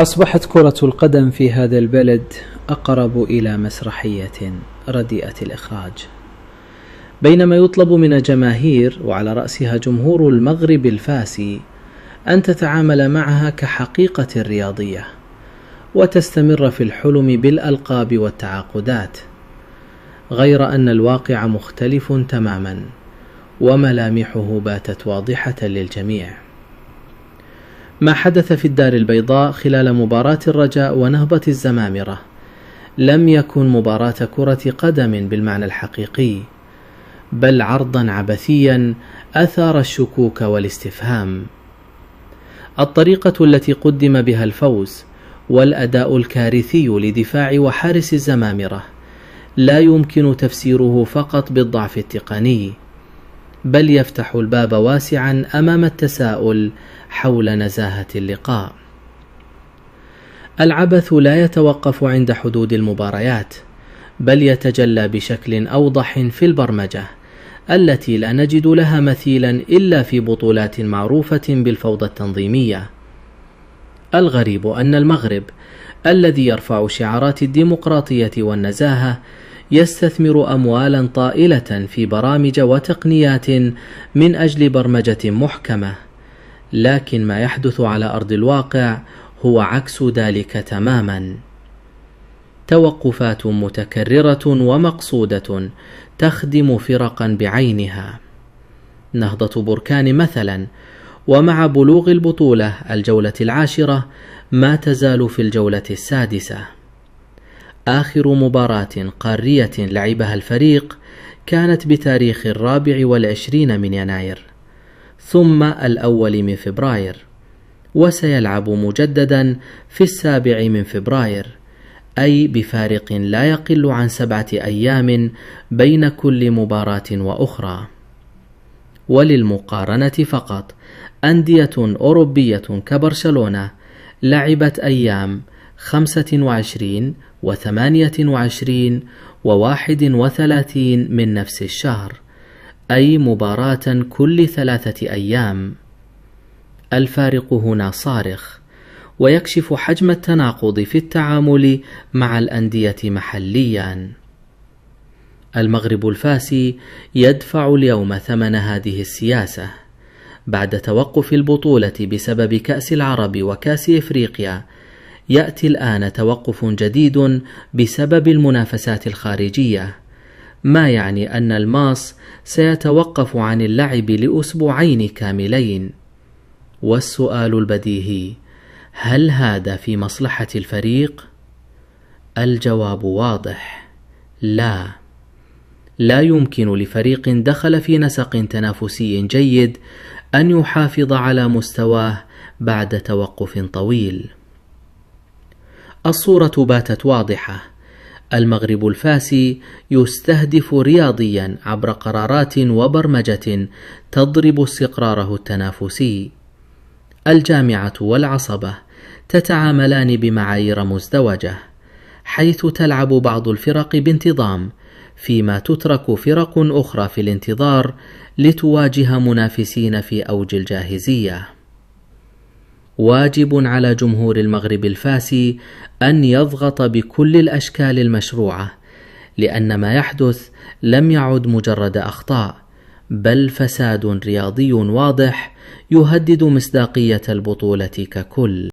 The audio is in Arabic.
أصبحت كرة القدم في هذا البلد أقرب إلى مسرحية رديئة الإخراج، بينما يطلب من الجماهير وعلى رأسها جمهور المغرب الفاسي أن تتعامل معها كحقيقة رياضية وتستمر في الحلم بالألقاب والتعاقدات، غير أن الواقع مختلف تماما وملامحه باتت واضحة للجميع. ما حدث في الدار البيضاء خلال مباراة الرجاء ونهضة الزمامرة لم يكن مباراة كرة قدم بالمعنى الحقيقي، بل عرضا عبثيا أثار الشكوك والاستفهام. الطريقة التي قدم بها الفوز والأداء الكارثي لدفاع وحارس الزمامرة لا يمكن تفسيره فقط بالضعف التقني، بل يفتح الباب واسعا أمام التساؤل حول نزاهة اللقاء. العبث لا يتوقف عند حدود المباريات، بل يتجلى بشكل أوضح في البرمجة التي لا نجد لها مثيلا إلا في بطولات معروفة بالفوضى التنظيمية. الغريب أن المغرب الذي يرفع شعارات الديمقراطية والنزاهة يستثمر أموالا طائلة في برامج وتقنيات من أجل برمجة محكمة، لكن ما يحدث على أرض الواقع هو عكس ذلك تماما. توقفات متكررة ومقصودة تخدم فرقا بعينها. نهضة بركان مثلا، ومع بلوغ البطولة الجولة 10 ما تزال في الجولة 6. آخر مباراة قارية لعبها الفريق كانت بتاريخ 24 من يناير ثم 1 من فبراير، وسيلعب مجددا في 7 من فبراير، أي بفارق لا يقل عن 7 أيام بين كل مباراة وأخرى. وللمقارنة فقط، أندية أوروبية كبرشلونة لعبت أيام 25 و28 و31 من نفس الشهر، أي مباراة كل 3 أيام. الفارق هنا صارخ، ويكشف حجم التناقض في التعامل مع الأندية محليا. المغرب الفاسي يدفع اليوم ثمن هذه السياسة. بعد توقف البطولة بسبب كأس العرب وكأس إفريقيا، يأتي الآن توقف جديد بسبب المنافسات الخارجية، ما يعني أن الماس سيتوقف عن اللعب لأسبوعين كاملين. والسؤال البديهي: هل هذا في مصلحة الفريق؟ الجواب واضح: لا. لا يمكن لفريق دخل في نسق تنافسي جيد أن يحافظ على مستواه بعد توقف طويل. الصورة باتت واضحة. المغرب الفاسي يستهدف رياضيا عبر قرارات وبرمجة تضرب استقراره التنافسي. الجامعة والعصبة تتعاملان بمعايير مزدوجة، حيث تلعب بعض الفرق بانتظام، فيما تترك فرق أخرى في الانتظار لتواجه منافسين في أوج الجاهزية. واجب على جمهور المغرب الفاسي أن يضغط بكل الأشكال المشروعة، لأن ما يحدث لم يعد مجرد أخطاء، بل فساد رياضي واضح يهدد مصداقية البطولة ككل.